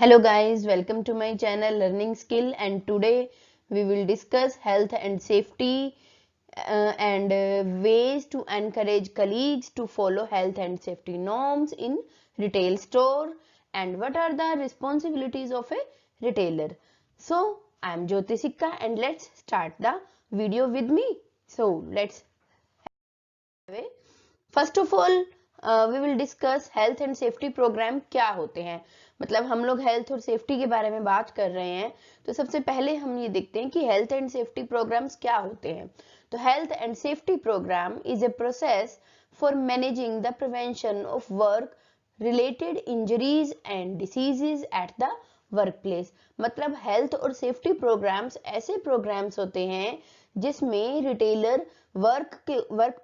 Hello guys, welcome to my channel Learning Skill, and today we will discuss health and safety and ways to encourage colleagues to follow health and safety norms in retail store and what are the responsibilities of a retailer. So I am Jyoti Sikka and let's start the video with me. So let's first of all we will discuss health and safety programme क्या होते हैं। मतलब हम लोग health और safety के बारे में बात कर रहे हैं, तो सबसे पहले हम ये देखते हैं कि हेल्थ एंड सेफ्टी प्रोग्राम्स क्या होते हैं। तो health and safety programme is a process for managing the prevention of work related injuries and diseases at the work place. मतलब हेल्थ और सेफ्टी प्रोग्राम्स ऐसे प्रोग्राम्स होते हैं जिसमें रिटेलर वर्क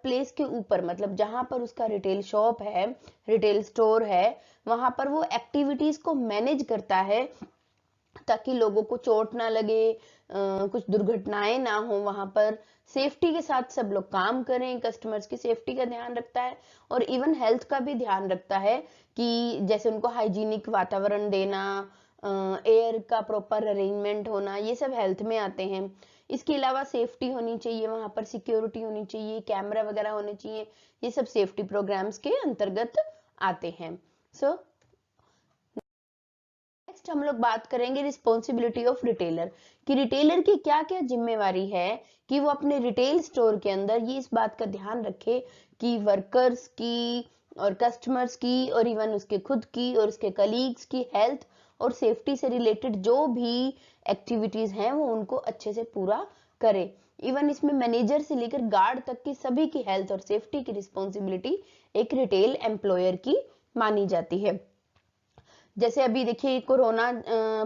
प्लेस के ऊपर, मतलब जहां पर उसका रिटेल शॉप है, रिटेल स्टोर है, वहां पर वो एक्टिविटीज को मैनेज करता है ताकि लोगों को चोट ना लगे, कुछ दुर्घटनाएं ना हो, वहां पर सेफ्टी के साथ सब लोग काम करें, कस्टमर्स की सेफ्टी का ध्यान रखता है और इवन हेल्थ का भी ध्यान रखता है कि जैसे उनको हाइजीनिक वातावरण देना, एयर का प्रॉपर अरेंजमेंट होना, ये सब हेल्थ में आते हैं। इसके अलावा सेफ्टी होनी चाहिए, वहां पर सिक्योरिटी होनी चाहिए, कैमरा वगैरह होने चाहिए, ये सब सेफ्टी प्रोग्राम्स के अंतर्गत आते हैं। सो नेक्स्ट हम लोग बात करेंगे रिस्पॉन्सिबिलिटी ऑफ रिटेलर, कि रिटेलर की क्या क्या जिम्मेवारी है कि वो अपने रिटेल स्टोर के अंदर ये इस बात का ध्यान रखे कि वर्कर्स की और कस्टमर्स की और इवन उसके खुद की और उसके कलीग्स की हेल्थ और सेफ्टी से रिलेटेड जो भी एक्टिविटीज हैं वो उनको अच्छे से पूरा करे। इवन इसमें मैनेजर से लेकर गार्ड तक की सभी की हेल्थ और सेफ्टी की रिस्पॉन्सिबिलिटी एक रिटेल एम्प्लॉयर की मानी जाती है। जैसे अभी देखिए कोरोना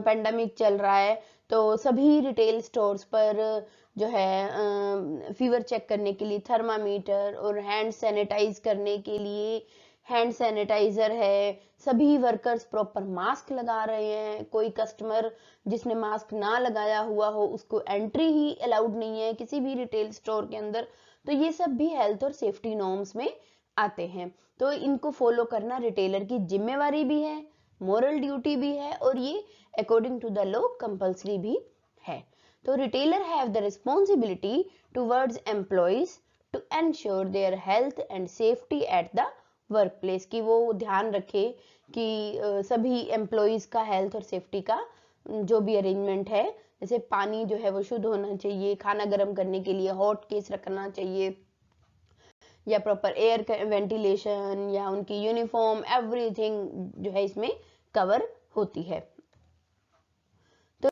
पेंडेमिक चल रहा है, तो सभी रिटेल स्टोर्स पर जो है फीवर चेक करने के लिए थर्मामीटर और हैंड सैनिटाइज करने के लिए हैंड सैनिटाइजर है। सभी वर्कर्स प्रॉपर मास्क लगा रहे हैं। कोई कस्टमर जिसने मास्क ना लगाया हुआ हो उसको एंट्री ही अलाउड नहीं है किसी भी रिटेल स्टोर के अंदर। तो ये सब भी हेल्थ और सेफ्टी नॉर्म्स में आते हैं। तो इनको फॉलो करना रिटेलर की जिम्मेवारी भी है, मोरल ड्यूटी भी है और ये according to the law compulsory भी है। तो retailer have the responsibility towards employees to ensure their health and safety at the work place, की वो ध्यान रखे कि सभी एम्प्लॉइज का हेल्थ और सेफ्टी का जो भी अरेंजमेंट है, जैसे पानी जो है वो शुद्ध होना चाहिए, खाना गर्म करने के लिए हॉट केस रखना चाहिए, या प्रॉपर एयर वेंटिलेशन, या उनकी यूनिफॉर्म, एवरीथिंग जो है इसमें कवर होती है। तो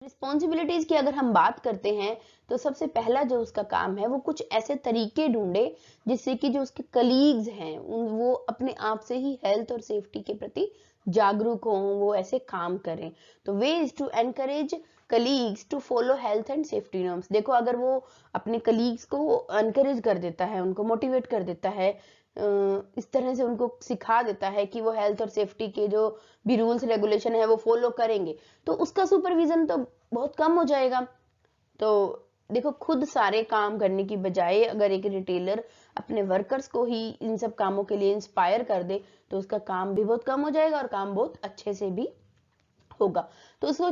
रिस्पॉन्सिबिलिटीज की अगर हम बात करते हैं तो सबसे पहला जो उसका काम है वो कुछ ऐसे तरीके ढूंढे जिससे कि जो उसके कलीग्स हैं वो अपने आप से ही हेल्थ और सेफ्टी के प्रति जागरूक हों, वो ऐसे काम करें। तो way is to encourage colleagues to follow health and safety norms. देखो अगर वो अपने कलीग्स को एनकरेज कर देता है, उनको मोटिवेट कर देता है, इस तरह से उनको सिखा देता है कि वो हेल्थ और सेफ्टी के जो भी रूल्स रेगुलेशन है वो फॉलो करेंगे, तो उसका सुपरविजन तो बहुत कम हो जाएगा। तो देखो खुद सारे काम करने की बजाय अगर एक रिटेलर अपने वर्कर्स को ही इन सब कामों के लिए इंस्पायर कर दे तो उसका काम भी बहुत कम हो जाएगा और काम बहुत अच्छे से भी होगा। तो उसको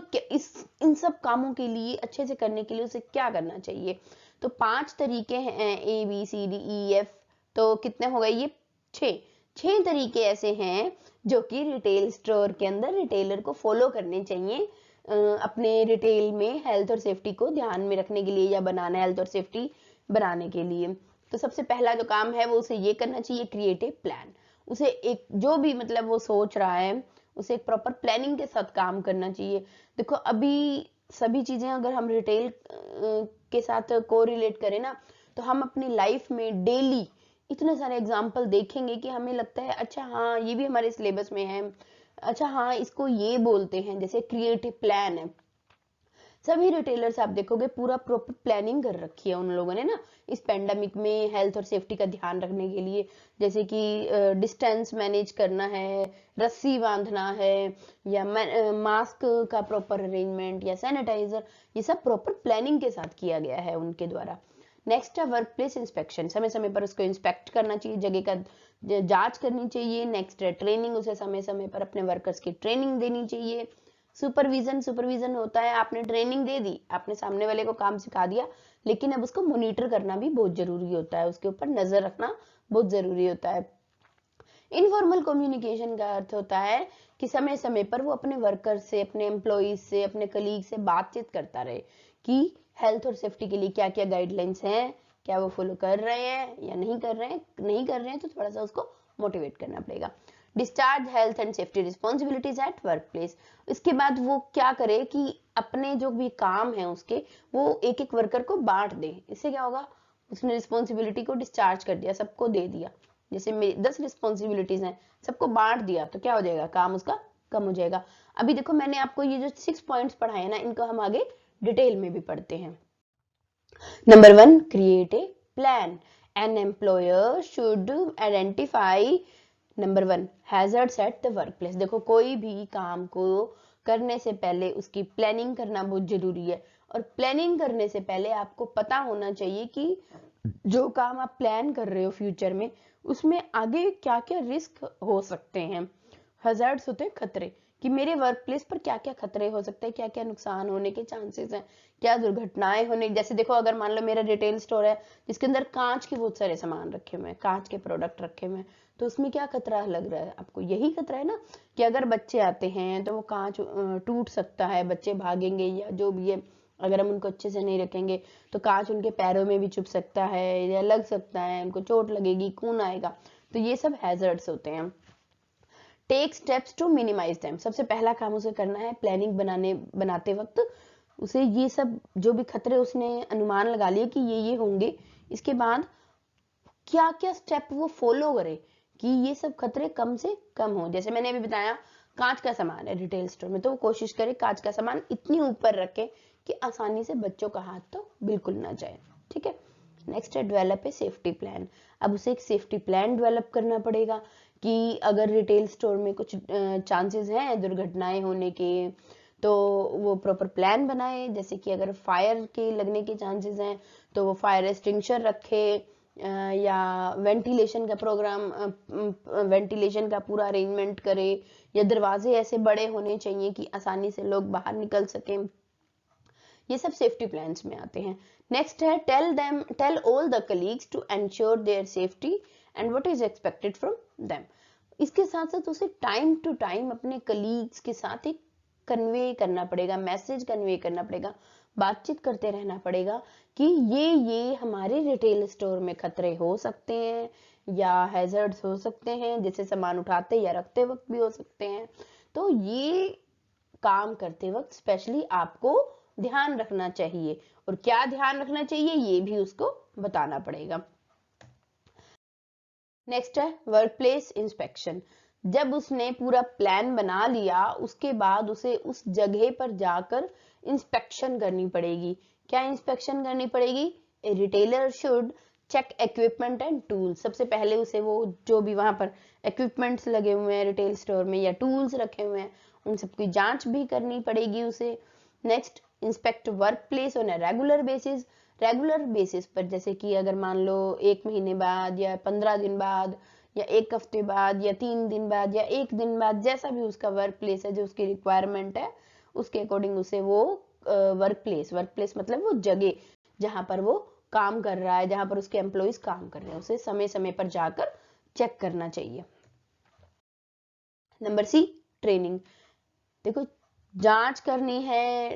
इन सब कामों के लिए अच्छे से करने के लिए उसे क्या करना चाहिए? तो 5 तरीके हैं, ABCDEF। तो कितने हो गए ये? 6 तरीके ऐसे हैं जो कि रिटेल स्टोर के अंदर रिटेलर को फॉलो करने चाहिए अपने रिटेल में हेल्थ और सेफ्टी को ध्यान में रखने के लिए या बनाना हेल्थ और सेफ्टी बनाने के लिए। तो सबसे पहला जो काम है वो उसे ये करना चाहिए, क्रिएट ए प्लान। उसे एक जो भी मतलब वो सोच रहा है उसे एक प्रॉपर प्लानिंग के साथ काम करना चाहिए। देखो अभी सभी चीजें अगर हम रिटेल के साथ को रिलेट करें ना, तो हम अपनी लाइफ में डेली इतने सारे एग्जाम्पल देखेंगे कि हमें लगता है अच्छा हाँ ये भी हमारे सिलेबस में है, अच्छा हाँ इसको ये बोलते हैं, जैसे क्रिएटिव प्लान है। सभी रिटेलर्स आप देखोगे पूरा प्रॉपर प्लानिंग कर रखी है उन लोगों ने ना, इस पेंडेमिक में हेल्थ और सेफ्टी का ध्यान रखने के लिए। जैसे कि डिस्टेंस मैनेज करना है, रस्सी बांधना है, या मास्क का प्रॉपर अरेंजमेंट या सैनिटाइजर, ये सब प्रॉपर प्लानिंग के साथ किया गया है उनके द्वारा। नेक्स्ट है वर्क प्लेस इंस्पेक्शन। समय समय पर उसको इंस्पेक्ट करना चाहिए, जगह का जांच करनी चाहिए। नेक्स्ट है ट्रेनिंग, उसे समय समय पर अपने वर्कर्स की ट्रेनिंग देनी चाहिए। सुपरविजन होता है, आपने ट्रेनिंग दे दी, आपने सामने वाले को काम सिखा दिया, लेकिन अब उसको मॉनिटर करना भी बहुत जरूरी होता है, उसके ऊपर नजर रखना बहुत जरूरी होता है। इनफॉर्मल कम्युनिकेशन का अर्थ होता है कि समय समय पर वो अपने वर्कर से, अपने एम्प्लॉइज से, अपने कलीग से बातचीत करता रहे कि हेल्थ और सेफ्टी के लिए क्या क्या गाइडलाइंस हैं, क्या वो फॉलो कर रहे हैं या नहीं कर रहे हैं। नहीं कर रहे हैं तो थोड़ा सा उसको मोटिवेट करना पड़ेगा। Discharge health and safety responsibilities at work place. इसके बाद वो क्या करे कि अपने जो भी काम है उसके, वो एक एक वर्कर को बांट दे। इससे क्या होगा, उसने रिस्पॉन्सिबिलिटी को डिस्चार्ज कर दिया, सबको दे दिया। जैसे मेरी 10 रिस्पॉन्सिबिलिटीज हैं, सबको बांट दिया तो क्या हो जाएगा, काम उसका कम हो जाएगा। अभी देखो मैंने आपको ये जो 6 पॉइंट्स पढ़ाए ना, इनको हम आगे डिटेल में भी पढ़ते हैं। Number 1, create a plan. An employer should identify number 1 hazards eight the work place. देखो कोई भी काम को करने से पहले उसकी प्लानिंग करना बहुत जरूरी है, और प्लानिंग करने से पहले आपको पता होना चाहिए कि जो काम आप प्लान कर रहे हो फ्यूचर में, उसमें आगे क्या क्या रिस्क हो सकते हैं। हजार्ड्स होते हैं खतरे, कि मेरे वर्क प्लेस पर क्या क्या खतरे हो सकते हैं, क्या क्या नुकसान होने के चांसेस हैं, क्या दुर्घटनाएं होने। जैसे देखो अगर मान लो मेरा रिटेल स्टोर है जिसके अंदर कांच के बहुत सारे सामान रखे हुए हैं, कांच के प्रोडक्ट रखे हुए हैं, तो उसमें क्या खतरा लग रहा है आपको, यही खतरा है ना कि अगर बच्चे आते हैं तो वो कांच टूट सकता है, बच्चे भागेंगे या जो भी है, अगर हम उनको अच्छे से नहीं रखेंगे तो कांच उनके पैरों में भी चुभ सकता है या लग सकता है, उनको चोट लगेगी, खून आएगा। तो ये सब हैजर्ड्स होते हैं। Take steps to minimise them. सबसे पहला काम उसे करना है प्लानिंग बनाते वक्त उसे ये सब जो भी खतरे उसने अनुमान लगा लिए कि ये होंगे, इसके बाद क्या क्या स्टेप वो फॉलो करे कि ये सब खतरे कम से कम हो। जैसे मैंने अभी बताया कांच का सामान है रिटेल स्टोर में, तो वो कोशिश करे कांच का सामान इतनी ऊपर रखे कि आसानी से बच्चों का हाथ तो बिल्कुल ना जाए। ठीक है। नेक्स्ट है डेवलप ए सेफ्टी प्लान। अब उसे एक सेफ्टी प्लान डेवलप करना पड़ेगा कि अगर रिटेल स्टोर में कुछ चांसेस हैं दुर्घटनाएं होने के, तो वो प्रॉपर प्लान बनाए। जैसे कि अगर फायर के लगने के चांसेस हैं तो वो फायर एक्सटिंग्विशर रखे, या वेंटिलेशन का प्रोग्राम, वेंटिलेशन का पूरा अरेंजमेंट करे, या दरवाजे ऐसे बड़े होने चाहिए कि आसानी से लोग बाहर निकल सकें। ये सब सेफ्टी प्लान्स में आते हैं। नेक्स्ट है tell all the colleagues to ensure their safety and what is expected from them. इसके साथ साथ उसे टाइम टू टाइम अपने कलीग्स के साथ एक कन्वे करना पड़ेगा, मैसेज कन्वे करना पड़ेगा, बातचीत करते रहना पड़ेगा कि ये हमारे रिटेल स्टोर में खतरे हो सकते हैं या हैजर्ड्स हो सकते हैं, जैसे सामान उठाते या रखते वक्त भी हो सकते हैं। तो ये काम करते वक्त स्पेशली आपको ध्यान रखना चाहिए, और क्या ध्यान रखना चाहिए ये भी उसको बताना पड़ेगा। नेक्स्ट है वर्क प्लेस इंस्पेक्शन। जब उसने पूरा प्लान बना लिया उसके बाद उसे उस जगह पर जाकर इंस्पेक्शन करनी पड़ेगी। क्या इंस्पेक्शन करनी पड़ेगी? A retailer should check equipment and tools. सबसे पहले उसे वो जो भी वहां पर इक्विपमेंट्स लगे हुए हैं रिटेल स्टोर में या टूल्स रखे हुए हैं उन सबकी जांच भी करनी पड़ेगी उसे। Next, inspect work place on a regular basis. Regular basis पर, जैसे कि अगर मान लो 1 महीने बाद या 15 दिन बाद या 1 हफ्ते बाद या 3 दिन बाद या 1 दिन बाद, जैसा भी उसका वर्क प्लेस है जो उसकी रिक्वायरमेंट है उसके अकॉर्डिंग उसे वो वर्क प्लेस मतलब वो जगह जहां पर वो काम कर रहा है, जहां पर उसके एम्प्लॉइज काम कर रहे हैं, उसे समय समय पर जाकर चेक करना चाहिए। Number C, training. देखो जांच करनी है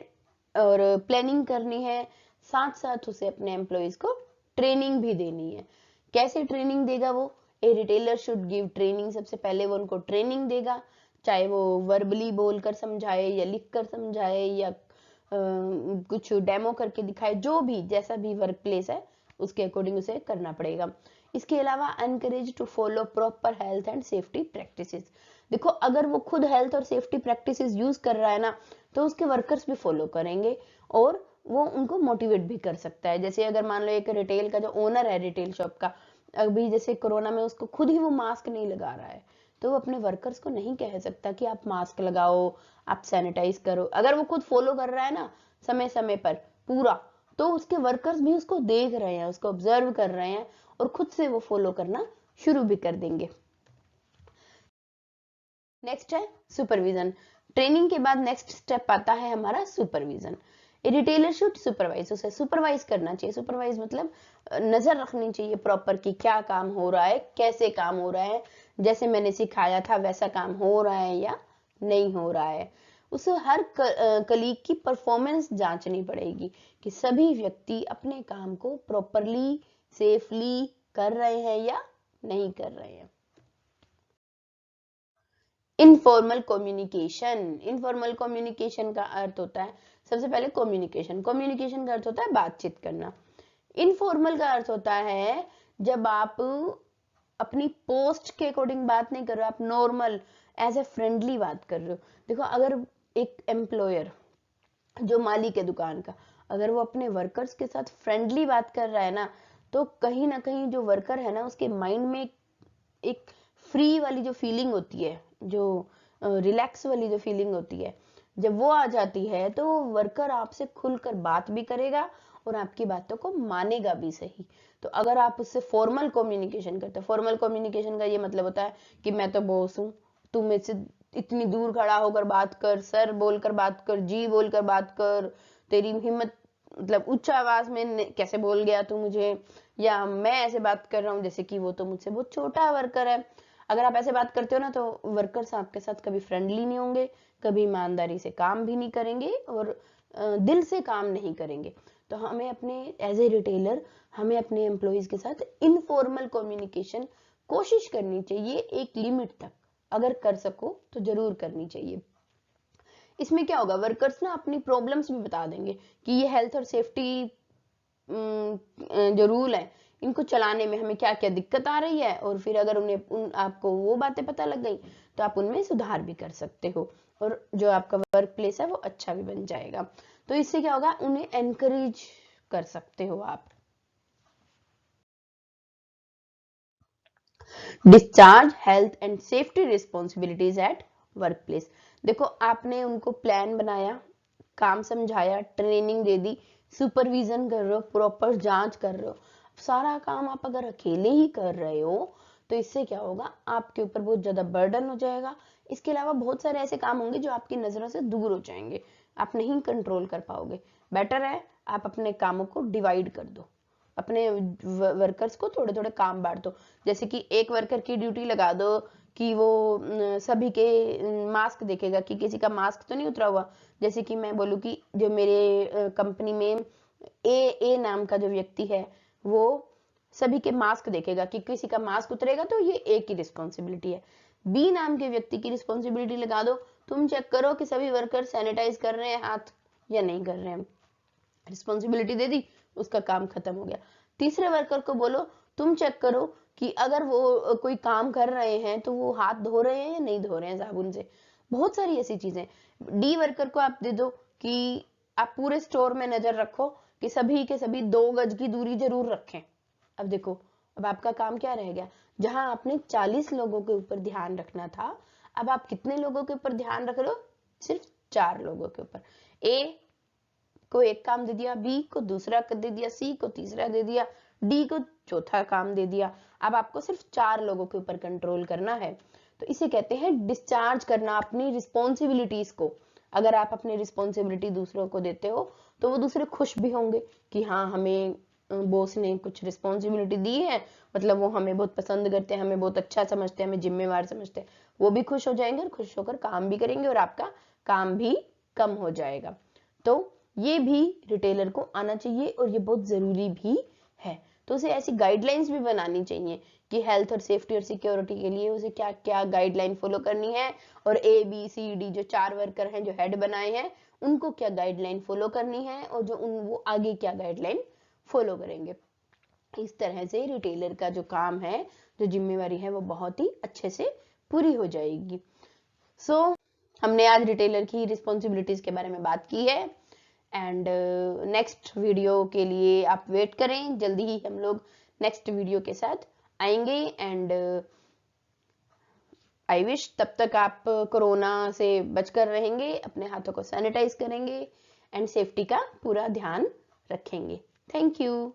और प्लानिंग करनी है, साथ साथ उसे अपने एम्प्लॉइज को ट्रेनिंग भी देनी है। कैसे ट्रेनिंग देगा वो? ए रिटेलर शुड गिव ट्रेनिंग। सबसे पहले वो उनको ट्रेनिंग देगा, चाहे वो वर्बली बोलकर समझाए या लिख कर समझाए या कुछ डेमो करके दिखाए, जो भी जैसा भी वर्क प्लेस है उसके अकॉर्डिंग उसे करना पड़ेगा। इसके अलावा encourage to follow proper health and safety practices. देखो अगर वो खुद हेल्थ और सेफ्टी प्रैक्टिसेस यूज कर रहा है ना, तो उसके वर्कर्स भी फॉलो करेंगे और वो उनको मोटिवेट भी कर सकता है। जैसे अगर मान लो एक रिटेल का जो ओनर है रिटेल शॉप का, अभी जैसे कोरोना में उसको खुद ही वो मास्क नहीं लगा रहा है, तो वो अपने वर्कर्स को नहीं कह सकता कि आप मास्क लगाओ, आप सैनिटाइज करो। अगर वो खुद फॉलो कर रहा है ना समय समय पर पूरा, तो उसके वर्कर्स भी उसको देख रहे हैं, उसको ऑब्जर्व कर रहे हैं और खुद से वो फॉलो करना शुरू भी कर देंगे। नेक्स्ट है सुपरविजन। ट्रेनिंग के बाद नेक्स्ट स्टेप आता है हमारा supervision. A retailer should supervise, उसे सुपरवाइज करना चाहिए। सुपरवाइज मतलब नजर रखनी चाहिए प्रॉपर कि क्या काम हो रहा है, कैसे काम हो रहा है, जैसे मैंने सिखाया था वैसा काम हो रहा है या नहीं हो रहा है। उसे हर कलीग की परफॉर्मेंस जांचनी पड़ेगी कि सभी व्यक्ति अपने काम को प्रॉपरली सेफली कर रहे हैं या नहीं कर रहे हैं। Informal communication. इनफॉर्मल कम्युनिकेशन का अर्थ होता है, सबसे पहले कम्युनिकेशन, कम्युनिकेशन का अर्थ होता है बातचीत करना। इनफॉर्मल का अर्थ होता है जब आप अपनी पोस्ट के अकॉर्डिंग बात नहीं कर रहे हो, आप नॉर्मल एज ए फ्रेंडली बात कर रहे हो। देखो, अगर एक एम्प्लॉयर जो मालिक है दुकान का, अगर वो अपने वर्कर्स के साथ फ्रेंडली बात कर रहा है ना, तो कहीं ना कहीं जो वर्कर है ना, उसके माइंड में एक फ्री वाली जो फीलिंग होती है, जो रिलैक्स वाली जो फीलिंग होती है, जब वो आ जाती है तो वर्कर आपसे खुलकर बात भी करेगा और आपकी बातों को मानेगा भी सही। तो अगर आप उससे फॉर्मल कम्युनिकेशन करते हैं, फॉर्मल कम्युनिकेशन का ये मतलब होता है कि मैं तो बॉस हूँ, तू मेरे से इतनी दूर खड़ा होकर बात कर, सर बोलकर बात कर, जी बोलकर बात कर, तेरी हिम्मत, मतलब ऊंचा आवाज में कैसे बोल गया तू मुझे, या मैं ऐसे बात कर रहा हूँ जैसे कि वो तो मुझसे बहुत छोटा वर्कर है। अगर आप ऐसे बात करते हो ना, तो वर्कर्स आपके साथ कभी फ्रेंडली नहीं होंगे, कभी ईमानदारी से काम भी नहीं करेंगे और दिल से काम नहीं करेंगे। तो हमें अपने एज ए रिटेलर, हमें अपने एम्प्लॉइज के साथ इनफॉर्मल कम्युनिकेशन कोशिश करनी चाहिए, एक लिमिट तक अगर कर सको तो जरूर करनी चाहिए। इसमें क्या होगा, वर्कर्स ना अपनी प्रॉब्लम्स भी बता देंगे कि ये हेल्थ और सेफ्टी जो रूल है, इनको चलाने में हमें क्या क्या दिक्कत आ रही है, और फिर अगर आपको वो बातें पता लग गई तो आप उनमें सुधार भी कर सकते हो और जो आपका वर्क प्लेस है वो अच्छा भी बन जाएगा। तो इससे क्या होगा, उन्हें एनकरेज कर सकते हो आप। Discharge health and safety responsibilities at work place. देखो, आपने उनको प्लान बनाया, काम समझाया, ट्रेनिंग दे दी, सुपरविजन कर रहे हो, प्रॉपर जांच कर रहे हो, सारा काम आप अगर अकेले ही कर रहे हो तो इससे क्या होगा, आपके ऊपर बहुत ज्यादा बर्डन हो जाएगा। इसके अलावा बहुत सारे ऐसे काम होंगे जो आपकी नजरों से दूर हो जाएंगे, आप नहीं कंट्रोल कर पाओगे। बेटर है आप अपने कामों को डिवाइड कर दो, अपने वर्कर्स को थोड़े थोड़े काम बांट दो। जैसे कि एक वर्कर की ड्यूटी लगा दो कि वो सभी के मास्क देखेगा कि किसी का मास्क तो नहीं उतरा हुआ। जैसे कि मैं बोलूँ कि जो मेरे कंपनी में ए नाम का जो व्यक्ति है, वो सभी के मास्क देखेगा कि किसी का मास्क उतरेगा तो ये ए की रिस्पॉन्सिबिलिटी है। बी नाम के व्यक्ति की रिस्पॉन्सिबिलिटी लगा दो, तुम चेक करो कि सभी वर्कर सैनिटाइज कर रहे हैं हाथ या नहीं कर रहे हैं। रिस्पॉन्सिबिलिटी दे दी, उसका काम खत्म हो गया। तीसरे वर्कर को बोलो, तुम चेक करो कि अगर वो कोई काम कर रहे हैं तो वो हाथ धो रहे हैं या नहीं धो रहे हैं साबुन से। बहुत सारी ऐसी चीजें। डी वर्कर को आप दे दो कि आप पूरे स्टोर में नजर रखो कि सभी के सभी 2 गज की दूरी जरूर रखें। अब देखो, अब आपका काम क्या रह गया, जहां आपने 40 लोगों के ऊपर ध्यान रखना था, अब आप कितने लोगों के ऊपर ध्यान रख रहे हो, सिर्फ 4 लोगों के ऊपर। ए को एक काम दे दिया, बी को दूसरा दे दिया, सी को तीसरा दे दिया, डी को चौथा काम दे दिया। अब आपको सिर्फ 4 लोगों के ऊपर कंट्रोल करना है। तो इसे कहते हैं डिस्चार्ज करना अपनी रिस्पॉन्सिबिलिटीज को। अगर आप अपनी रिस्पॉन्सिबिलिटी दूसरों को देते हो तो वो दूसरे खुश भी होंगे कि हाँ, हमें बॉस ने कुछ रिस्पॉन्सिबिलिटी दी है, मतलब वो हमें बहुत पसंद करते हैं, हमें बहुत अच्छा समझते हैं, हमें जिम्मेवार समझते हैं। वो भी खुश हो जाएंगे और खुश होकर काम भी करेंगे और आपका काम भी कम हो जाएगा। तो ये भी रिटेलर को आना चाहिए और ये बहुत जरूरी भी है। तो उसे ऐसी गाइडलाइंस भी बनानी चाहिए कि हेल्थ और सेफ्टी और सिक्योरिटी के लिए उसे क्या क्या गाइडलाइन फॉलो करनी है, और ए बी सी डी जो 4 वर्कर हैं जो हेड बनाए हैं, उनको क्या गाइडलाइन फॉलो करनी है, और जो वो आगे क्या गाइडलाइन फॉलो करेंगे। इस तरह से रिटेलर का जो काम है, जो जिम्मेवारी है, वो बहुत ही अच्छे से पूरी हो जाएगी। हमने आज रिटेलर की रिस्पॉन्सिबिलिटीज के बारे में बात की है। एंड नेक्स्ट वीडियो के लिए आप वेट करें, जल्दी ही हम लोग नेक्स्ट वीडियो के साथ आएंगे। एंड आई विश तब तक आप कोरोना से बचकर रहेंगे, अपने हाथों को सैनिटाइज करेंगे एंड सेफ्टी का पूरा ध्यान रखेंगे। Thank you.